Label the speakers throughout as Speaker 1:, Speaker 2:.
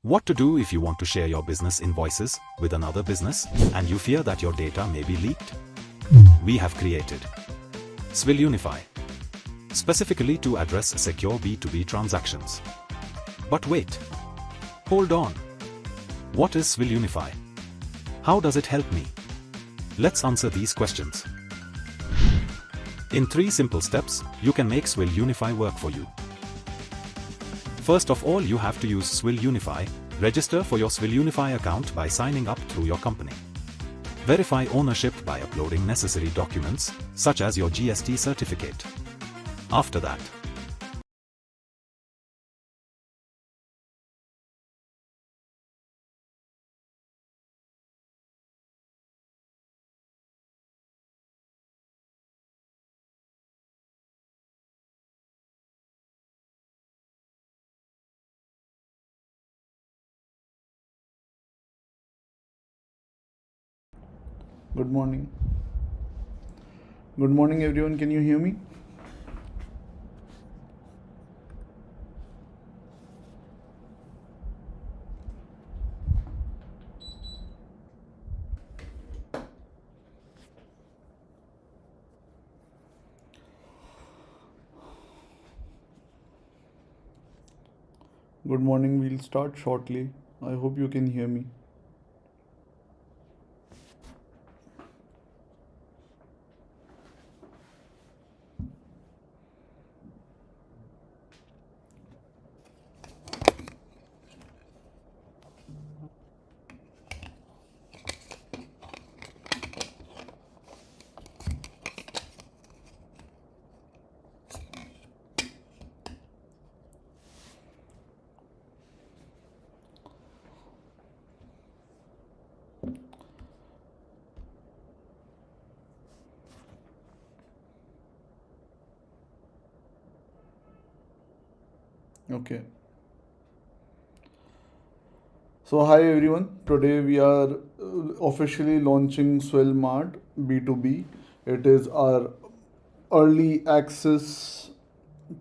Speaker 1: What to do if you want to share your business invoices with another business and you fear that your data may be leaked? We have created SwilUnify, specifically to address secure B2B transactions. But wait, hold on. What is SwilUnify? How does it help me? Let's answer these questions. In 3 simple steps, you can make SwilUnify work for you. First of all, you have to use SwilUnify. Register for your SwilUnify account by signing up through your company. Verify ownership by uploading necessary documents, such as your GST certificate. After that,
Speaker 2: Good morning. Good morning, everyone. Can you hear me? Good morning. We'll start shortly. I hope you can hear me. Okay. So hi everyone. Today we are officially launching Swil Mart B2B. It is our early access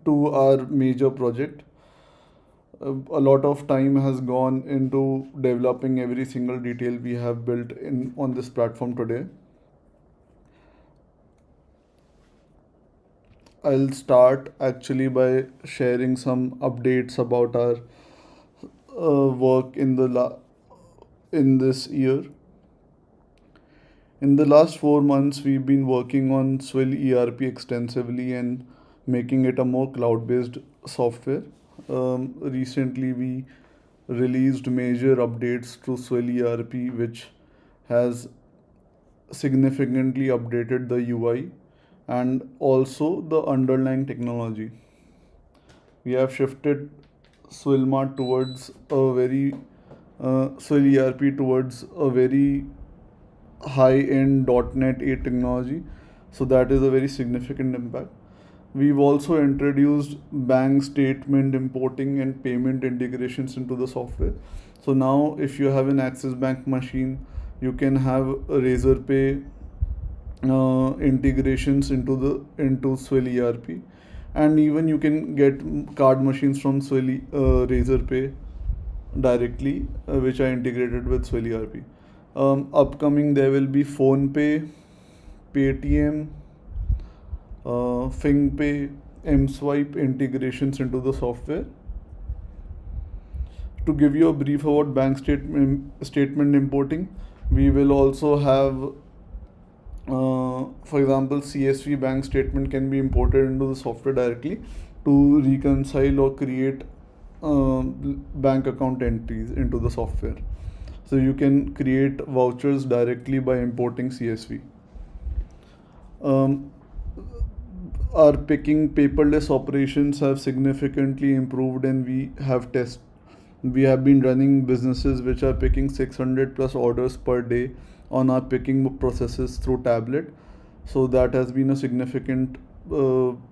Speaker 2: to our major project. A lot of time has gone into developing every single detail we have built in on this platform today. I'll start actually by sharing some updates about our work in this year. In the last 4 months, we've been working on SwilERP extensively and making it a more cloud-based software. Recently, we released major updates to SwilERP, which has significantly updated the UI and also the underlying technology. We have shifted SwilMart towards a very SwilERP towards a very high-end .NET 8 technology, so that is a very significant impact. We've also introduced bank statement importing and payment integrations into the software. So now if you have an Axis Bank machine, you can have a Razorpay integrations into SwilERP, and even you can get card machines from Razorpay directly, which are integrated with SwilERP. Upcoming there will be PhonePe, Paytm, FingPay, mSwipe integrations into the software. To give you a brief about bank statement importing, we will also have, for example, CSV bank statement can be imported into the software directly to reconcile or create bank account entries into the software. So you can create vouchers directly by importing CSV. Our picking paperless operations have significantly improved, and we have been running businesses which are picking 600 plus orders per day on our picking processes through tablet. So that has been a significant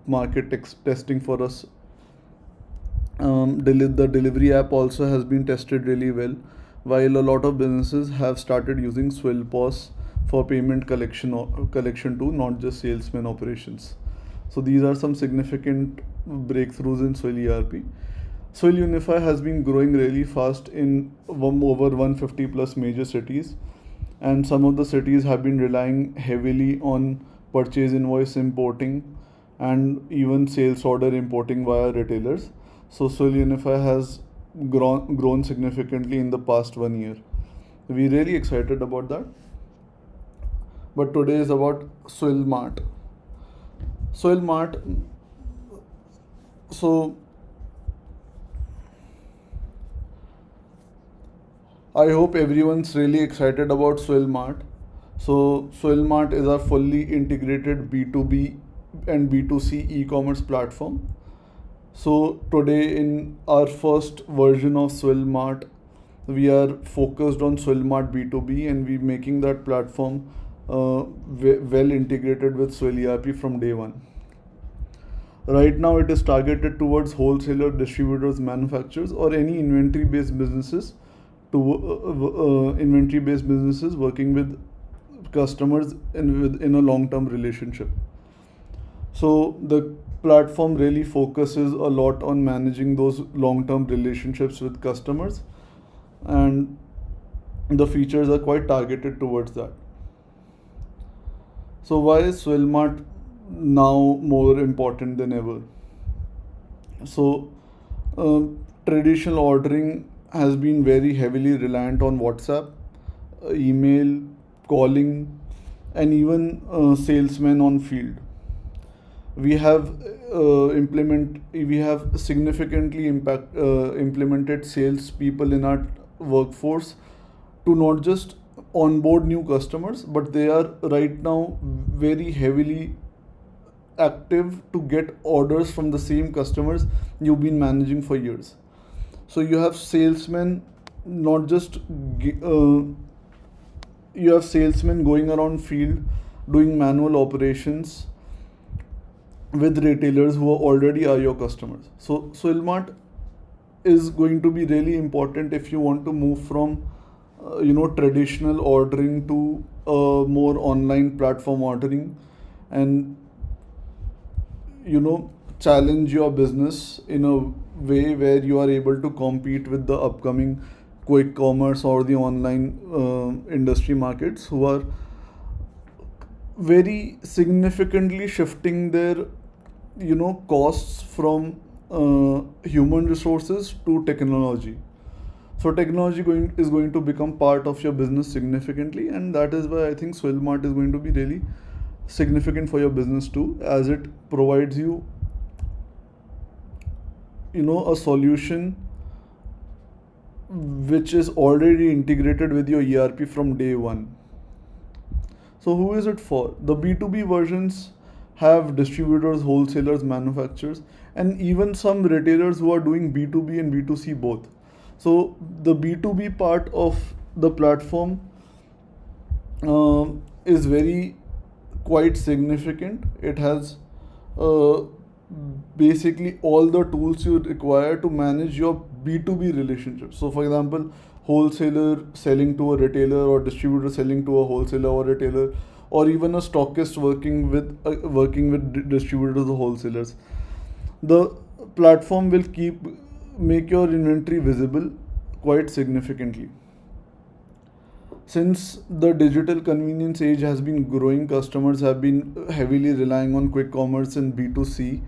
Speaker 2: market testing for us. The delivery app also has been tested really well, while a lot of businesses have started using SwilPOS for payment collection too, not just salesman operations. So these are some significant breakthroughs in SwilERP. SwilUnify has been growing really fast in over 150 plus major cities, and some of the cities have been relying heavily on purchase invoice importing and even sales order importing via retailers. So SwilUnify has grown significantly in the past 1 year. We're really excited about that. But today is about Swil Mart. Swil Mart. So I hope everyone's really excited about Swil Mart. So Swil Mart is our fully integrated B2B and B2C e-commerce platform. So today in our first version of Swil Mart, we are focused on SwilMart B2B, and we're making that platform well integrated with SwilERP from day one. Right now it is targeted towards wholesaler, distributors, manufacturers, or any inventory based businesses working with customers in a long term relationship. So the platform really focuses a lot on managing those long term relationships with customers, and the features are quite targeted towards that. So why is SwilMart now more important than ever? So traditional ordering has been very heavily reliant on WhatsApp, email, calling, and even salesmen on field. We have significantly implemented sales people in our workforce to not just onboard new customers, but they are right now very heavily active to get orders from the same customers you've been managing for years. So you have salesmen, not just you have salesmen going around field doing manual operations with retailers who already are your customers. So SwilMart is going to be really important if you want to move from traditional ordering to more online platform ordering, and challenge your business in a way where you are able to compete with the upcoming quick commerce or the online industry markets who are very significantly shifting their costs from human resources to technology. So technology is going to become part of your business significantly, and that is why I think SwilMart is going to be really significant for your business too, as it provides you a solution which is already integrated with your ERP from day one. So who is it for? The B2B versions have distributors, wholesalers, manufacturers, and even some retailers who are doing B2B and B2C both. So the B2B part of the platform is very quite significant. It has basically all the tools you require to manage your B2B relationships. So for example, wholesaler selling to a retailer or distributor selling to a wholesaler or retailer, or even a stockist working with distributors or wholesalers. The platform will make your inventory visible quite significantly. Since the digital convenience age has been growing, customers have been heavily relying on quick commerce and B2C.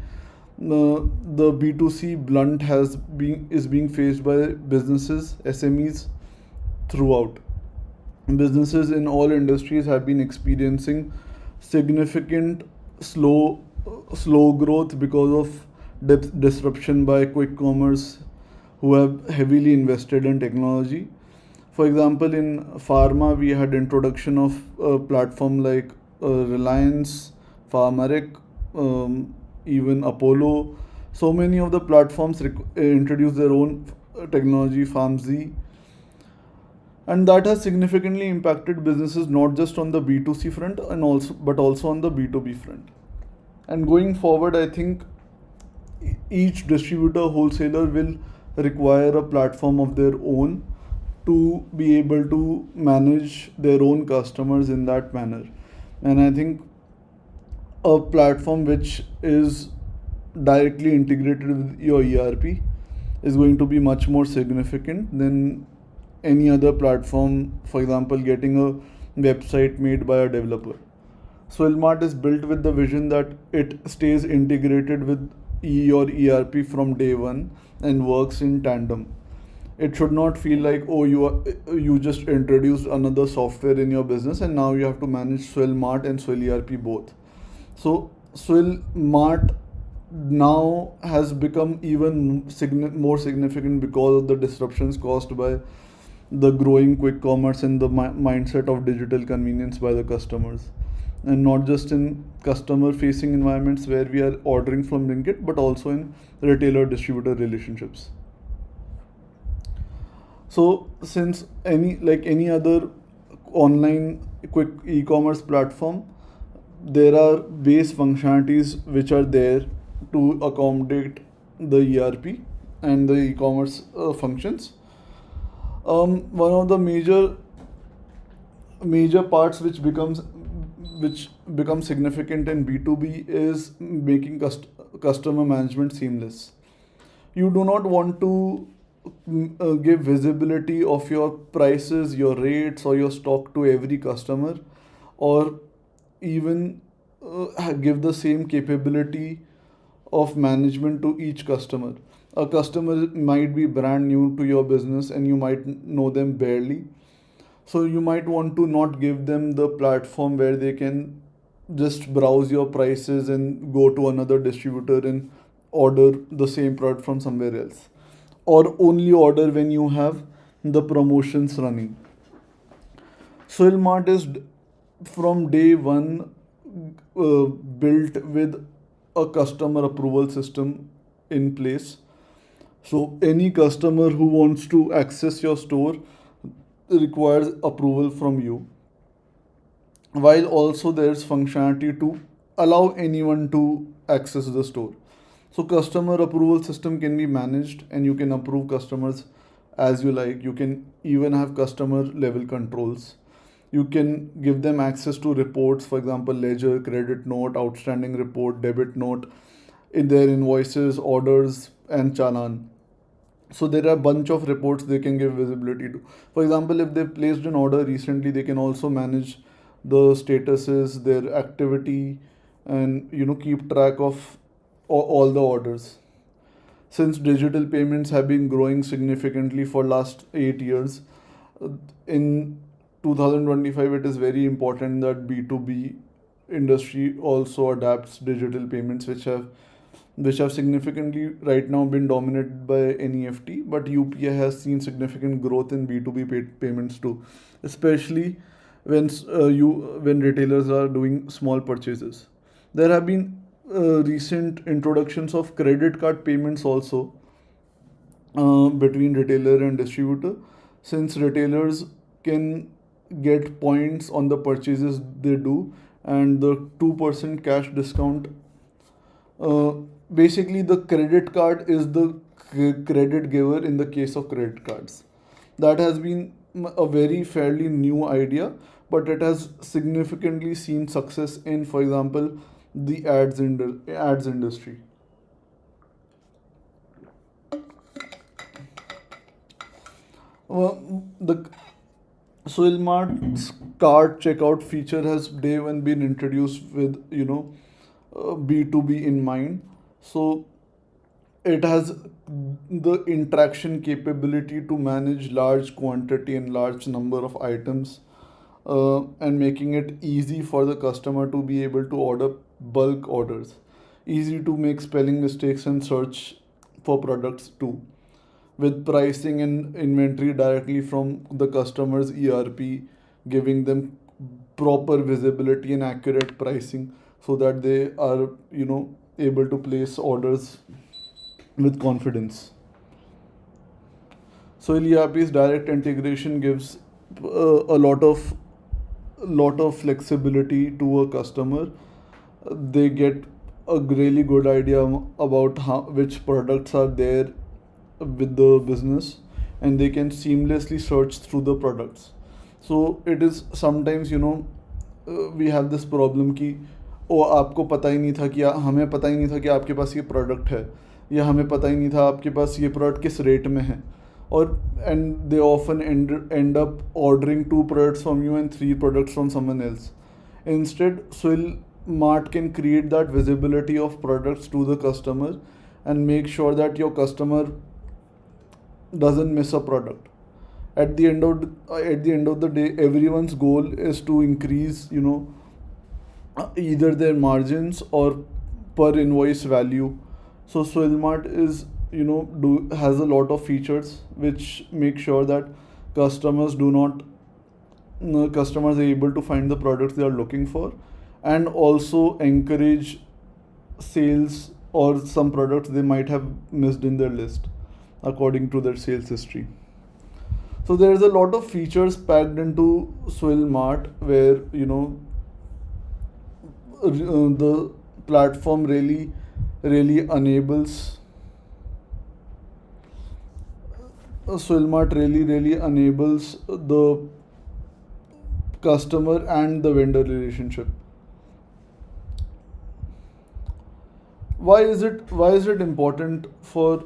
Speaker 2: The B2C blunt is being faced by businesses, SMEs throughout. Businesses in all industries have been experiencing significant slow growth because of disruption by quick commerce who have heavily invested in technology. For example, in pharma, we had introduction of a platform like Reliance, Pharmaric, even Apollo. So many of the platforms introduce their own technology, PharmZ, and that has significantly impacted businesses not just on the B2C front and also on the B2B front. And going forward, I think each distributor wholesaler will require a platform of their own to be able to manage their own customers in that manner. And I think a platform which is directly integrated with your ERP is going to be much more significant than any other platform, for example, getting a website made by a developer. SwilMart is built with the vision that it stays integrated with your ERP from day one and works in tandem. It should not feel like, oh, you just introduced another software in your business and now you have to manage SwilMart and SwilERP both. So SwilMart now has become even more significant because of the disruptions caused by the growing quick commerce and the mindset of digital convenience by the customers, and not just in customer facing environments where we are ordering from Blinkit, but also in retailer distributor relationships. So since any other online quick e-commerce platform, there are base functionalities which are there to accommodate the ERP and the e-commerce functions. One of the major parts which becomes significant in B2B is making customer management seamless. You do not want to give visibility of your prices, your rates, or your stock to every customer, or even give the same capability of management to each customer. A customer might be brand new to your business and you might know them barely. So you might want to not give them the platform where they can just browse your prices and go to another distributor and order the same product from somewhere else, or only order when you have the promotions running. SwilMart is from day one built with a customer approval system in place. So any customer who wants to access your store requires approval from you, while also there's functionality to allow anyone to access the store. So customer approval system can be managed and you can approve customers as you like. You can even have customer level controls. You can give them access to reports, for example, ledger, credit note, outstanding report, debit note, in their invoices, orders, and challan. So there are a bunch of reports they can give visibility to. For example, if they placed an order recently, they can also manage the statuses, their activity, and keep track of all the orders. Since digital payments have been growing significantly for last 8 years, in 2025 it is very important that B2B industry also adapts digital payments, which have significantly right now been dominated by NEFT, but UPI has seen significant growth in B2B payments too, especially when retailers are doing small purchases. There have been recent introductions of credit card payments also between retailer and distributor, since retailers can get points on the purchases they do, and the 2% cash discount. uh, Basically, the credit card is the credit giver in the case of credit cards. That has been a very fairly new idea, but it has significantly seen success in, for example, the ads industry. The SwilMart's cart checkout feature has day one been introduced with B2B in mind. So it has the interaction capability to manage large quantity and large number of items, and making it easy for the customer to be able to order bulk orders, easy to make spelling mistakes and search for products too, with pricing and inventory directly from the customer's ERP, giving them proper visibility and accurate pricing so that they are able to place orders with confidence. So ERP's direct integration gives a lot of flexibility to a customer. They get a really good idea about which products are there with the business, and they can seamlessly search through the products. So it is sometimes we have this problem कि ओ आपको पता ही नहीं था कि हमें पता ही नहीं था कि आपके पास ये प्रोडक्ट है, या हमें पता ही नहीं था आपके पास ये प्रोडक्ट किस रेट में है, और and they often end up ordering 2 products from you and 3 products from someone else. Instead, SwilMart can create that visibility of products to the customer and make sure that your customer doesn't miss a product. At the end of the day, everyone's goal is to increase either their margins or per invoice value. So SwilMart is has a lot of features which make sure that customers do not customers are able to find the products they are looking for, and also encourage sales or some products they might have missed in their list according to their sales history. So there is a lot of features packed into SwilMart where the platform really enables SwilMart really enables the customer and the vendor relationship. Why is it important, for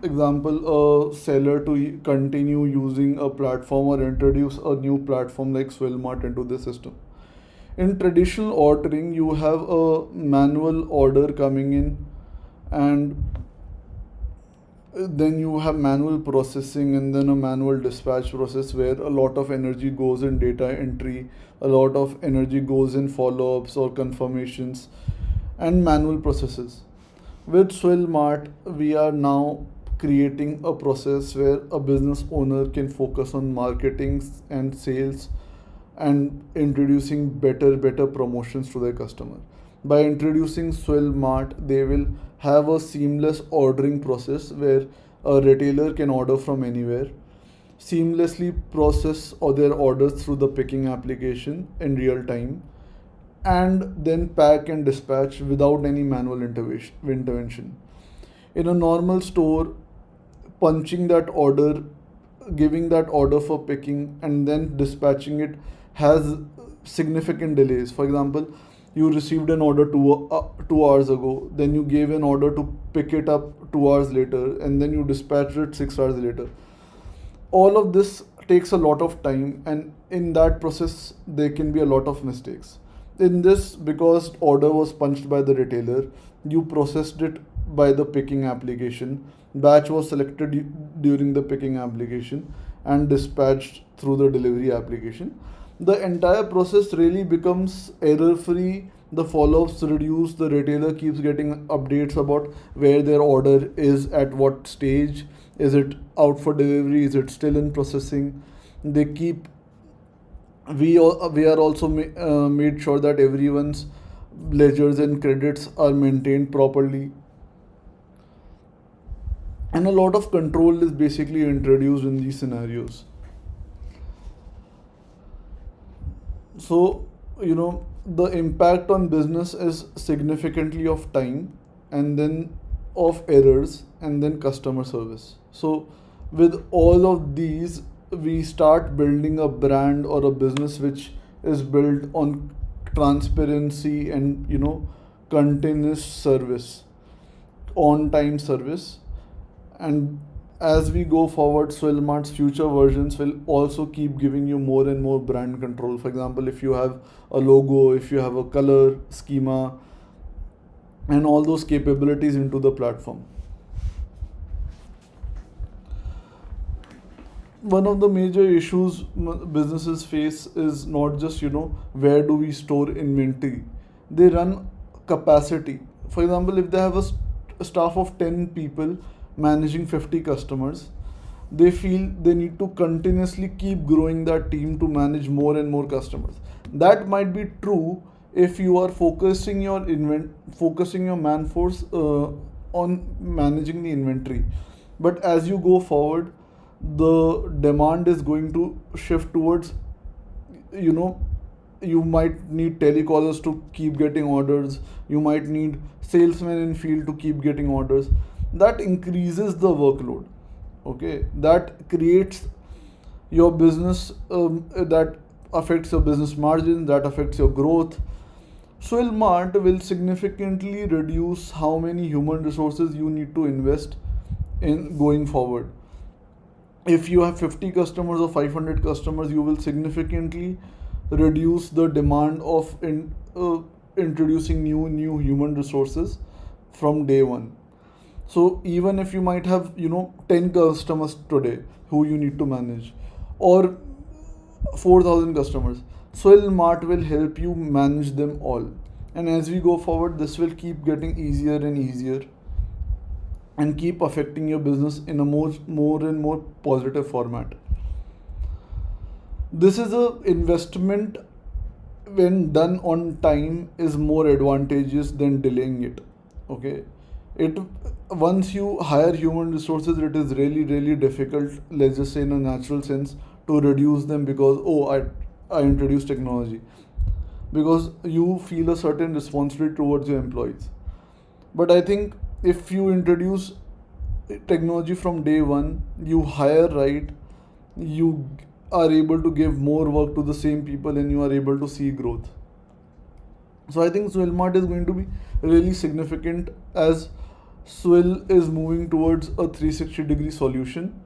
Speaker 2: example, a seller to continue using a platform or introduce a new platform like SwilMart into the system? In traditional ordering, you have a manual order coming in, and then you have manual processing, and then a manual dispatch process where a lot of energy goes in data entry, a lot of energy goes in follow-ups or confirmations and manual processes. With SwilMart, we are now creating a process where a business owner can focus on marketing and sales and introducing better promotions to their customer. By introducing SwilMart, they will have a seamless ordering process where a retailer can order from anywhere, seamlessly process all their orders through the picking application in real time, and then pack and dispatch without any manual intervention. In a normal store, punching that order, giving that order for picking, and then dispatching it has significant delays. For example, you received an order 2 hours ago, then you gave an order to pick it up 2 hours later, and then you dispatched it 6 hours later. All of this takes a lot of time, and in that process, there can be a lot of mistakes. In this, because order was punched by the retailer, you processed it by the picking application, batch was selected during the picking application, and dispatched through the delivery application. The entire process really becomes error free, the follow-ups reduce, the retailer keeps getting updates about where their order is, at what stage, is it out for delivery, is it still in processing. They keep we are also made sure that everyone's ledgers and credits are maintained properly, and a lot of control is basically introduced in these scenarios. So the impact on business is significantly of time, and then of errors, and then customer service. So with all of these, we start building a brand or a business which is built on transparency and continuous service, on time service. And as we go forward, SwilMart's future versions will also keep giving you more and more brand control. For example, if you have a logo, if you have a color schema, and all those capabilities into the platform. One of the major issues businesses face is not just where do we store inventory. They run capacity. For example, if they have a staff of 10 people managing 50 customers, they feel they need to continuously keep growing that team to manage more and more customers. That might be true if you are focusing your man force on managing the inventory. But as you go forward, the demand is going to shift towards, you might need telecallers to keep getting orders, you might need salesmen in field to keep getting orders. That increases the workload. Okay, that creates your business, that affects your business margin, that affects your growth. SwilMart will significantly reduce how many human resources you need to invest in going forward. If you have 50 customers or 500 customers, you will significantly reduce the demand of introducing new human resources from day one. So even if you might have 10 customers today who you need to manage, or 4,000 customers, SwilMart will help you manage them all. And as we go forward, this will keep getting easier and easier and keep affecting your business in a more and more positive format. This is a investment, when done on time, is more advantageous than delaying it. Okay, it once you hire human resources, it is really difficult, let's just say in a natural sense, to reduce them because I introduced technology, because you feel a certain responsibility towards your employees. But I think if you introduce technology from day one, you hire right, you are able to give more work to the same people, and you are able to see growth. So I think SwilMart is going to be really significant as Swil is moving towards a 360-degree solution.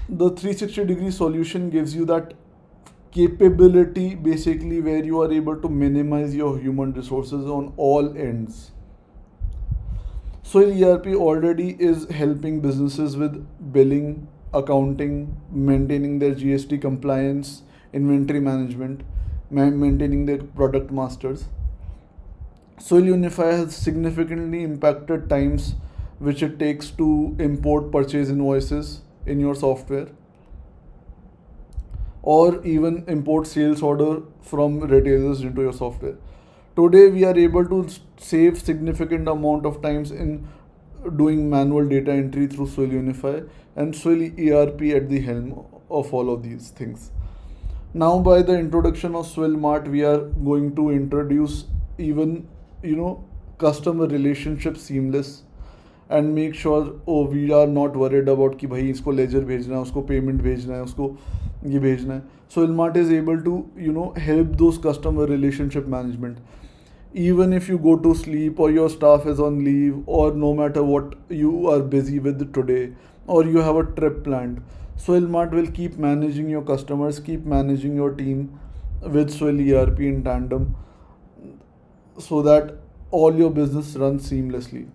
Speaker 2: The 360-degree solution gives you that capability basically where you are able to minimize your human resources on all ends. SwilERP already is helping businesses with billing, accounting, maintaining their GST compliance, inventory management, maintaining their product masters. SwilUnify has significantly impacted times which it takes to import purchase invoices in your software, or even import sales order from retailers into your software. Today we are able to save significant amount of times in doing manual data entry through SwilUnify, and SwilERP at the helm of all of these things. Now by the introduction of SwilMart, we are going to introduce even customer relationship seamless, and make sure we are not worried about कि भाई इसको ledger भेजना है, उसको payment भेजना है, उसको ये भेजना है. SwilMart is able to help those customer relationship management. Even if you go to sleep, or your staff is on leave, or no matter what you are busy with today, or you have a trip planned, SwilMart will keep managing your customers, keep managing your team with SwilERP in tandem, so that all your business runs seamlessly.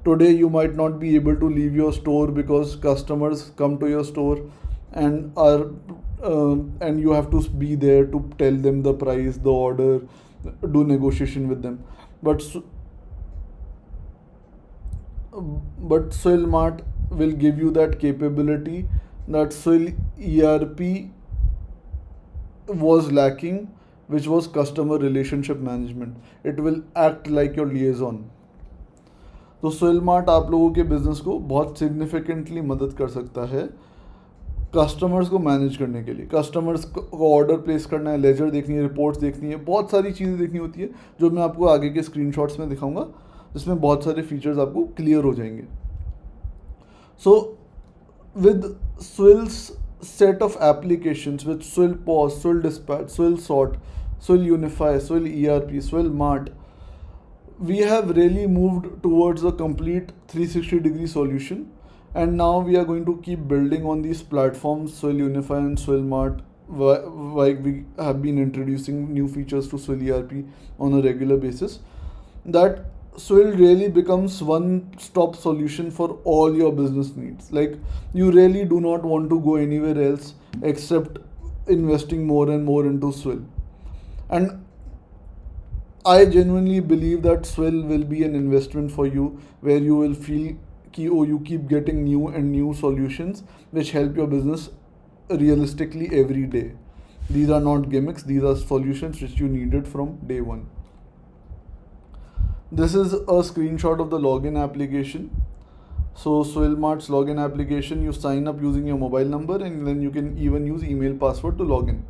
Speaker 2: Today you might not be able to leave your store because customers come to your store and and you have to be there to tell them the price, the order, do negotiation with them. But SwilMart will give you that capability that SwilERP was lacking, which was customer relationship management. It will act like your liaison. तो SwilMart आप लोगों के business को बहुत significantly मदद कर सकता है कस्टमर्स को मैनेज करने के लिए. कस्टमर्स को ऑर्डर प्लेस करना है, लेजर देखनी है, रिपोर्ट्स देखनी है, बहुत सारी चीज़ें देखनी होती है जो मैं आपको आगे के स्क्रीनशॉट्स में दिखाऊंगा, जिसमें बहुत सारे फीचर्स आपको क्लियर हो जाएंगे. सो with Swil's set of applications, with Swil POS, Swil Dispatch, Swil Sort, Swil Unify, Swil ERP, Swil Mart, we have really moved towards a complete 360-degree solution. And now we are going to keep building on these platforms, Swil Unify and SwilMart, like we have been introducing new features to SwilERP on a regular basis. That Swil really becomes one-stop solution for all your business needs. Like, you really do not want to go anywhere else except investing more and more into Swil. And I genuinely believe that Swil will be an investment for you, where you will feel you keep getting new and new solutions which help your business realistically every day. These are not gimmicks, these are solutions which you needed from day one. This is a screenshot of the login application. So SwilMart's login application, you sign up using your mobile number, and then you can even use email password to log in.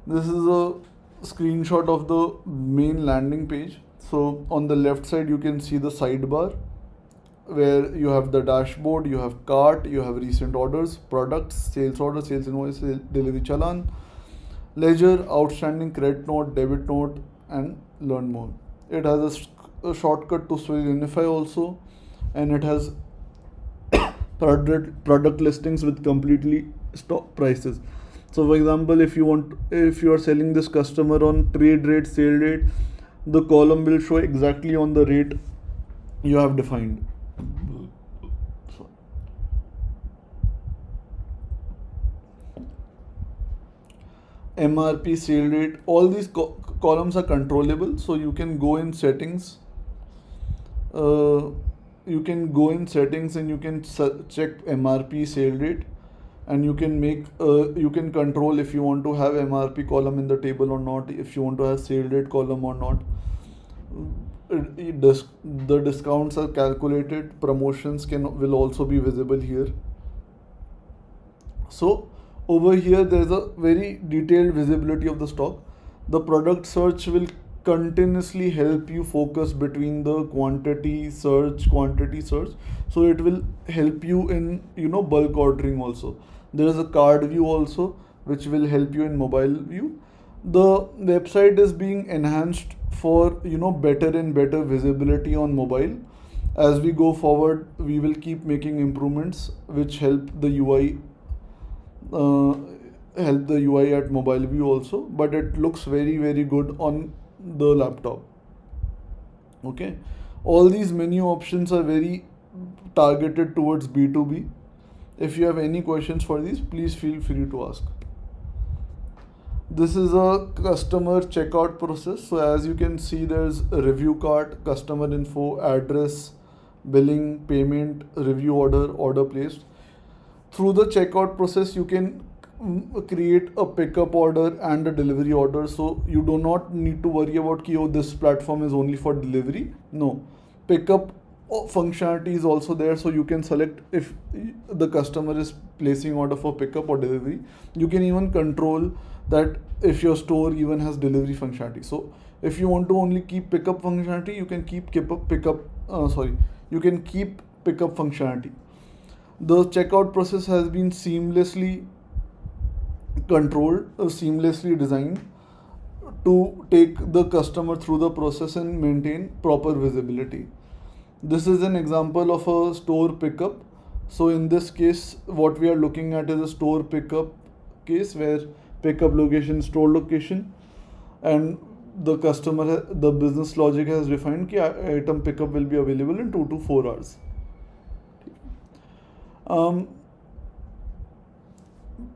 Speaker 2: This is a screenshot of the main landing page. So on the left side you can see the sidebar, where you have the dashboard, you have cart, you have recent orders, products, sales order, sales invoice, delivery challan, ledger, outstanding credit note, debit note, and learn more. It has a shortcut to Swil Unify also, and it has product listings with completely stock prices. So for example, if you are selling this customer on trade rate, sale rate, the column will show exactly on the rate you have defined. MRP, sale rate, all these columns are controllable, so you can go in settings. You can go in settings and you can check MRP, sale rate, and you can you can control if you want to have MRP column in the table or not, if you want to have sale rate column or not. The discounts are calculated, promotions will also be visible here. So over here there is a very detailed visibility of the stock. The product search will continuously help you focus between the quantity search. So it will help you in bulk ordering also. There is a card view also which will help you in mobile view. The website is being enhanced for better and better visibility on mobile. As we go forward, we will keep making improvements which help the UI at mobile view also, but it looks very, very good on the laptop. Okay, all these menu options are very targeted towards B2B. If you have any questions for these, please feel free to ask. This is a customer checkout process. So as you can see, there's a review cart, customer info, address, billing, payment, review order placed. Through the checkout process, you can create a pickup order and a delivery order. So you do not need to worry about this platform is only for delivery. No, pickup functionality is also there, so you can select if the customer is placing order for pickup or delivery. You can even control that if your store even has delivery functionality. So if you want to only keep pickup functionality, you can keep pickup functionality. The checkout process has been seamlessly controlled, seamlessly designed to take the customer through the process and maintain proper visibility. This is an example of a store pickup. So in this case, what we are looking at is a store pickup case, where pickup location, store location, and the business logic has defined that item pickup will be available in 2 to 4 hours.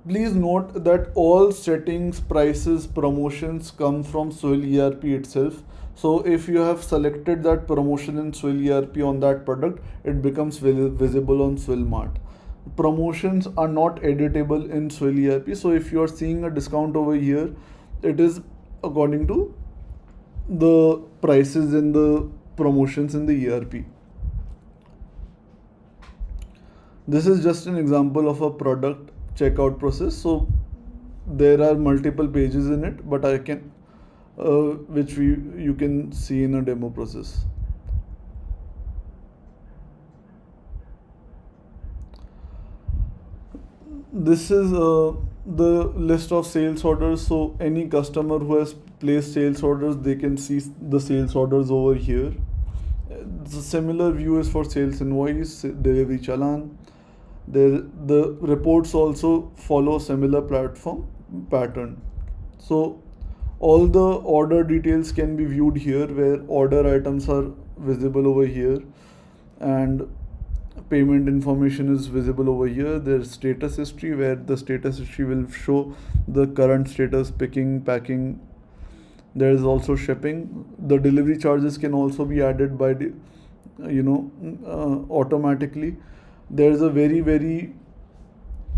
Speaker 2: Please note that all settings, prices, promotions come from SwilERP itself. So if you have selected that promotion in SwilERP on that product, it becomes visible on SwilMart. Promotions are not editable in SwilERP. So if you are seeing a discount over here, it is according to the prices in the promotions in the ERP. This is just an example of a product checkout process. So there are multiple pages in it, but I can which you can see in a demo process. This is the list of sales orders. So any customer who has placed sales orders, they can see the sales orders over here. The similar view is for sales invoice, delivery challan. The reports also follow similar platform pattern. So all the order details can be viewed here, where order items are visible over here, and payment information is visible over here. There's status history, where the status history will show the current status, picking, packing. There is also shipping. The delivery charges can also be added by the, automatically. There's a very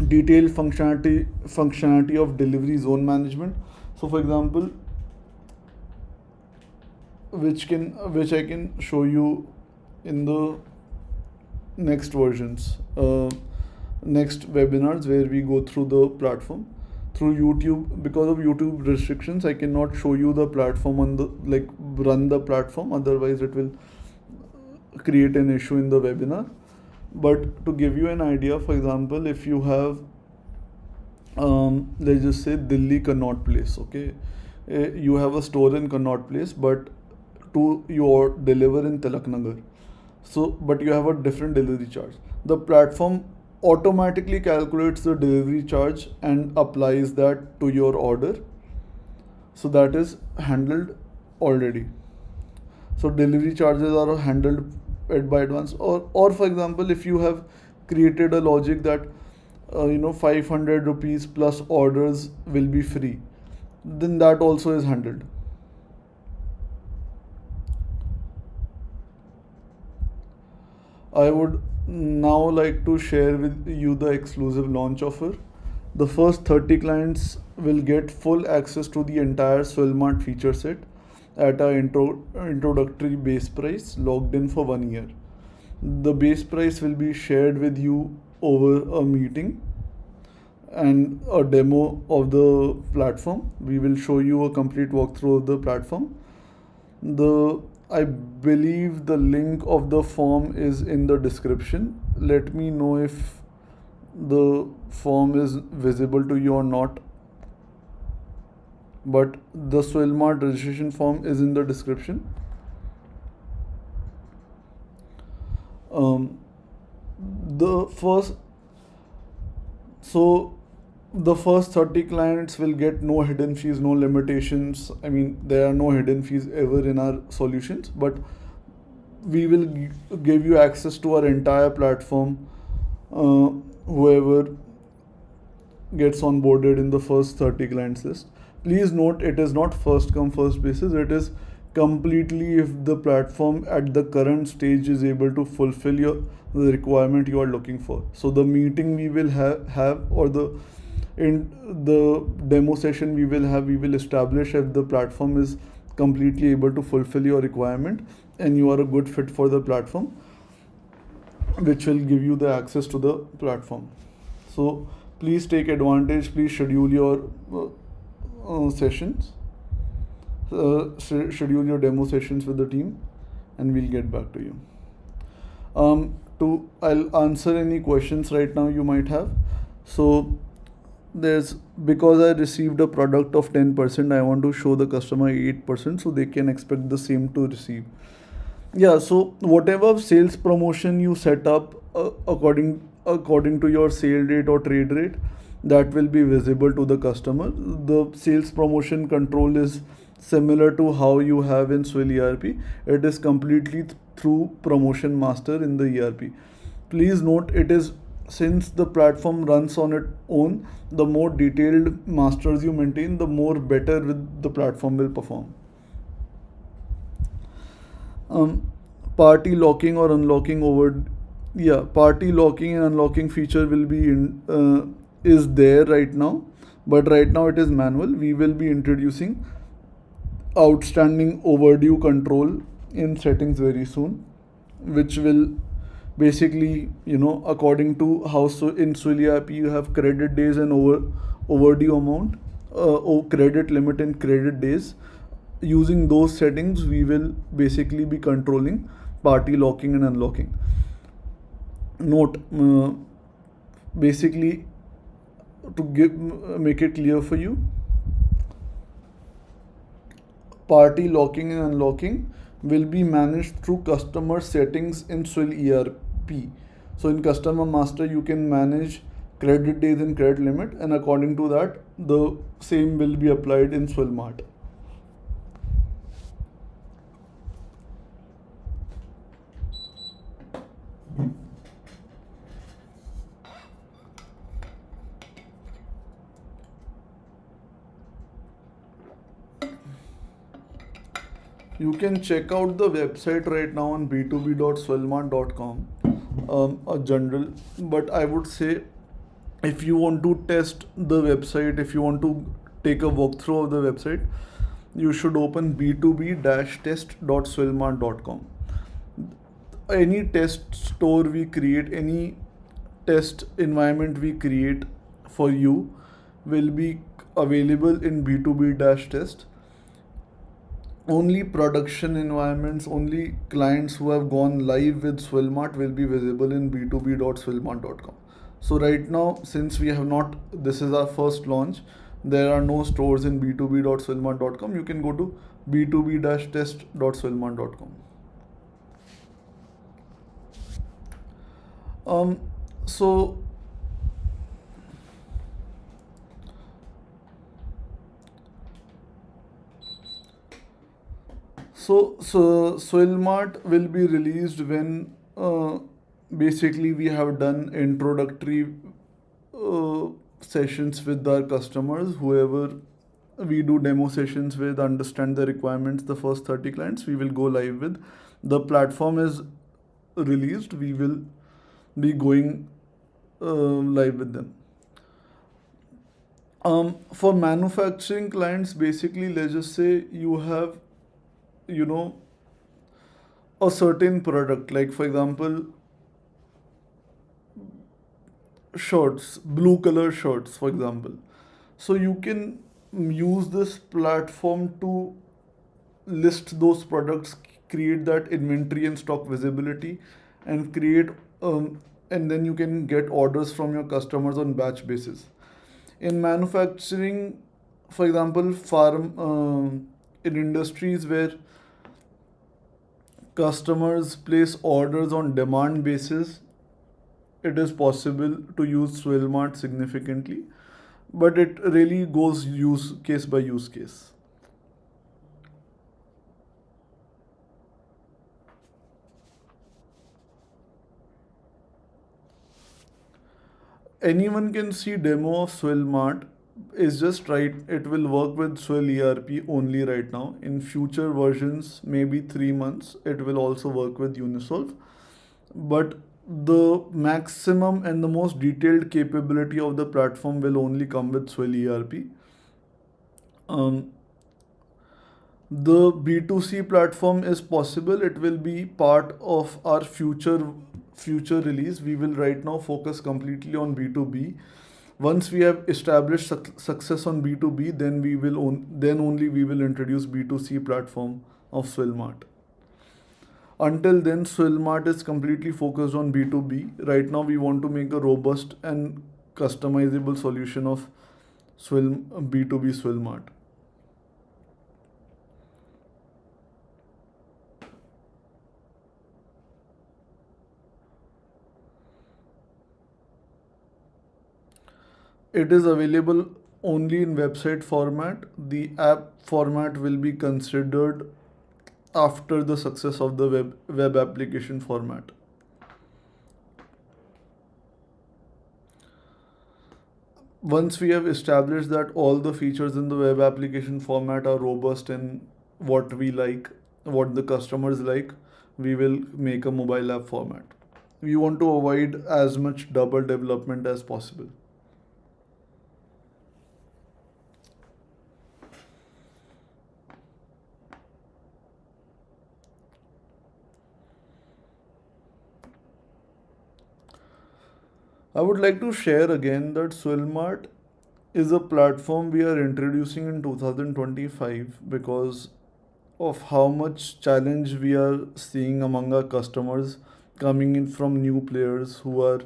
Speaker 2: detailed functionality of delivery zone management. So for example, which I can show you in the next versions, next webinars, where we go through the platform. Through YouTube, because of YouTube restrictions, I cannot show you the platform on the, like, run the platform, otherwise it will create an issue in the webinar. But to give you an idea, for example, if you have, let's just say Delhi Connaught Place, okay, you have a store in Connaught Place, but you deliver in Tilak Nagar. So, but you have a different delivery charge. The platform automatically calculates the delivery charge and applies that to your order. So that is handled already. So delivery charges are handled by advance. Or for example, if you have created a logic that 500 rupees plus orders will be free, then that also is handled. I would now like to share with you the exclusive launch offer. The first 30 clients will get full access to the entire SwilMart feature set at our introductory base price, logged in for 1 year. The base price will be shared with you over a meeting and a demo of the platform. We will show you a complete walkthrough of the platform. I believe the link of the form is in the description. Let me know if the form is visible to you or not. But the SwilMart registration form is in the description. The first 30 clients will get no hidden fees, no limitations. I mean, there are no hidden fees ever in our solutions, but we will give you access to our entire platform, whoever gets onboarded in the first 30 clients list. Please note, it is not first come first basis. It is completely if the platform at the current stage is able to fulfill the requirement you are looking for. So the meeting we will have or in the demo session we will establish if the platform is completely able to fulfill your requirement and you are a good fit for the platform, which will give you the access to the platform. So please take advantage. Please schedule your sessions, schedule your demo sessions with the team, and we'll get back to you. I'll answer any questions right now you might have. So because I received a product of 10%, I want to show the customer 8% so they can expect the same to receive. Yeah, so whatever sales promotion you set up according to your sale rate or trade rate, that will be visible to the customer. The sales promotion control is similar to how you have in SwilERP. It is completely through Promotion Master in the ERP. Please note, it is, since the platform runs on its own, the more detailed masters you maintain, the more better the platform will perform. Party locking or unlocking party locking and unlocking feature will be is there right now, but right now it is manual. We will be introducing outstanding overdue control in settings very soon, which will basically, according to how in SwilERP you have credit days and overdue amount, credit limit and credit days. Using those settings, we will basically be controlling party locking and unlocking. Note, basically make it clear for you, party locking and unlocking will be managed through customer settings in SwilERP. So in customer master you can manage credit days and credit limit, and according to that the same will be applied in SwilMart. You can check out the website right now on b2b.swilmart.com, a general, but I would say if you want to test the website, if you want to take a walkthrough of the website, you should open b2b-test.swilmart.com. Any test store we create, any test environment we create for you will be available in b2b-test. Only production environments, only clients who have gone live with SwilMart will be visible in b2b.swilmart.com. So right now, since we have not, this is our first launch, there are no stores in b2b.swilmart.com. You can go to b2b-test.swilmart.com. Um, so So SwilMart will be released when basically we have done introductory sessions with our customers. Whoever we do demo sessions with, understand the requirements, the first 30 clients we will go live with. The platform is released, we will be going live with them. For manufacturing clients, basically, let's just say you have, you know, a certain product, like for example, shirts, blue color shirts, for example. So you can use this platform to list those products, create that inventory and stock visibility, and create, and then you can get orders from your customers on batch basis. In manufacturing, for example, in industries where customers place orders on demand basis, it is possible to use SwilMart significantly, but it really goes use case by use case. Anyone can see demo of SwilMart. Is just right, it will work with SwilERP only right now. In future versions, maybe 3 months, it will also work with Unisolve. But the maximum and the most detailed capability of the platform will only come with SwilERP. Um, the B2C platform is possible. It will be part of our future release. We will right now focus completely on B2B. Once we have established success on B2B, then then only we will introduce B2C platform of SwilMart. Until then, SwilMart is completely focused on B2B. Right now, we want to make a robust and customizable solution of B2B SwilMart. It is available only in website format. The app format will be considered after the success of the web application format. Once we have established that all the features in the web application format are robust and what we like, what the customers like, we will make a mobile app format. We want to avoid as much double development as possible. I would like to share again that SwilMart is a platform we are introducing in 2025 because of how much challenge we are seeing among our customers coming in from new players who are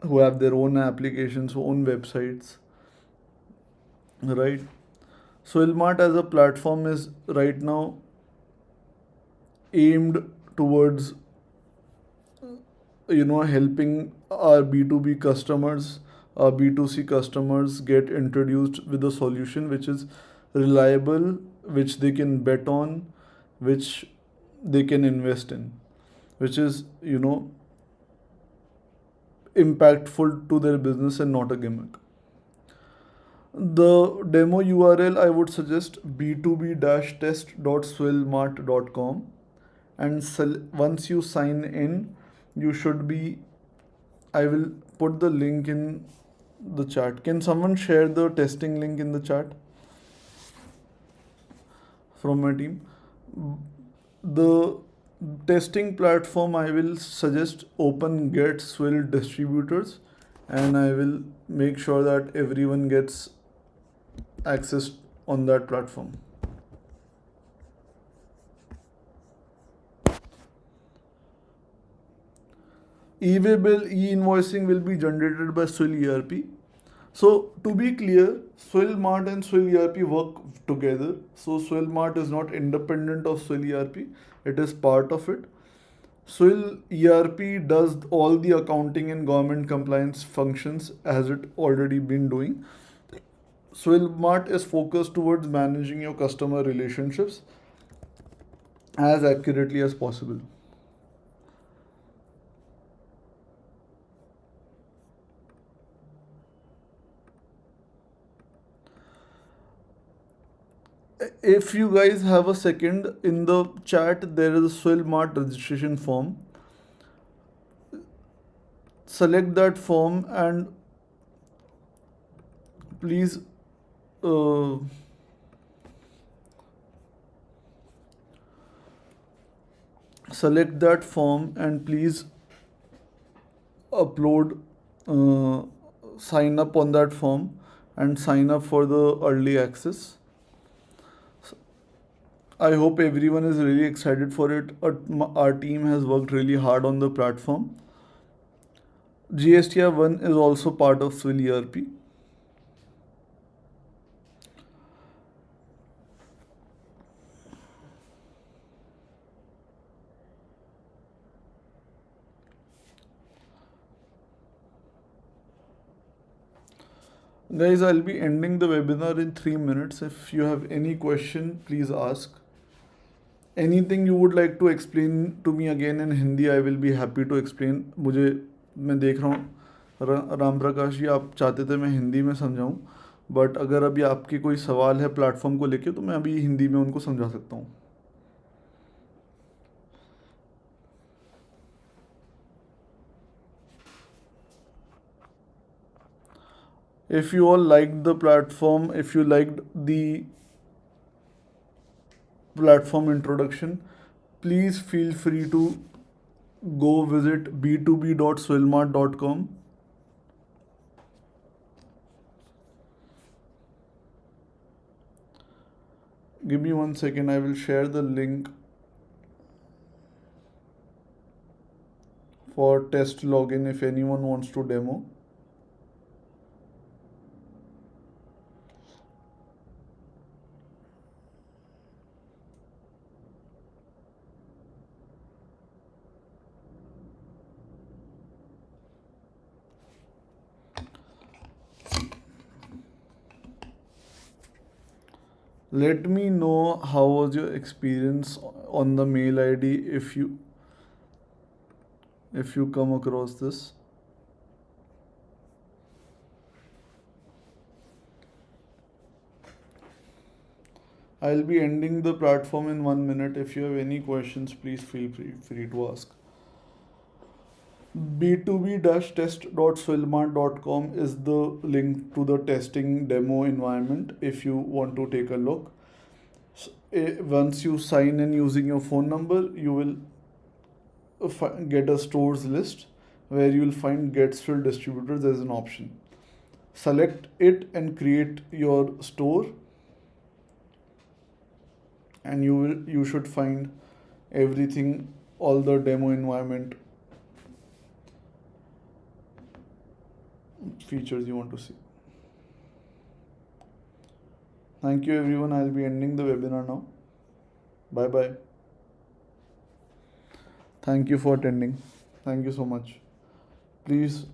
Speaker 2: who have their own applications, own websites, right? SwilMart as a platform is right now aimed towards helping our B2B customers, our B2C customers get introduced with a solution which is reliable, which they can bet on, which they can invest in, which is impactful to their business and not a gimmick. The demo URL I would suggest b2b-test.swilmart.com, and once you sign in, you should be. I will put the link in the chat. Can someone share the testing link in the chat from my team? The testing platform I will suggest open get Swil Distributors, and I will make sure that everyone gets access on that platform. E-way bill, e-invoicing will be generated by SwilERP. So to be clear, SwilMart and SwilERP work together. So SwilMart is not independent of SwilERP; it is part of it. SwilERP does all the accounting and government compliance functions as it already been doing. SwilMart is focused towards managing your customer relationships as accurately as possible. If you guys have a second, in the chat there is a SwilMart registration form. Select that form and please select that form and please upload, sign up on that form and sign up for the early access. I hope everyone is really excited for it. Our team has worked really hard on the platform. GSTR 1 is also part of SwilERP. Guys, I'll be ending the webinar in 3 minutes. If you have any question, please ask. Anything you would like to explain to me again in Hindi, I will be happy to explain. मैं देख रहा हूँ राम प्रकाश जी, आप चाहते थे मैं हिंदी में समझाऊँ, बट अगर अभी आपके कोई सवाल है प्लेटफॉर्म को लेके तो मैं अभी हिंदी में उनको समझा सकता हूँ. If you all liked the platform, if you liked the platform introduction, please feel free to go visit b2b.swilmart.com. Give me 1 second, I will share the link for test login if anyone wants to demo. Let me know how was your experience on the mail ID if you come across this. I'll be ending the platform in 1 minute. If you have any questions, please feel free to ask. b2b-test.swilmart.com is the link to the testing demo environment if you want to take a look. Once you sign in using your phone number, you will get a stores list where you will find get Swil Distributors as an option. Select it and create your store, and you should find everything, all the demo environment features you want to see. Thank you everyone. I'll be ending the webinar now. Bye bye. Thank you for attending. Thank you so much. Please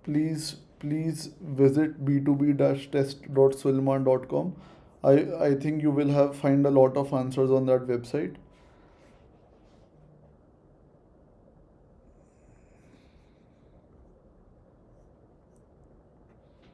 Speaker 2: please visit b2b-test.swilmart.com. I think you will find a lot of answers on that website.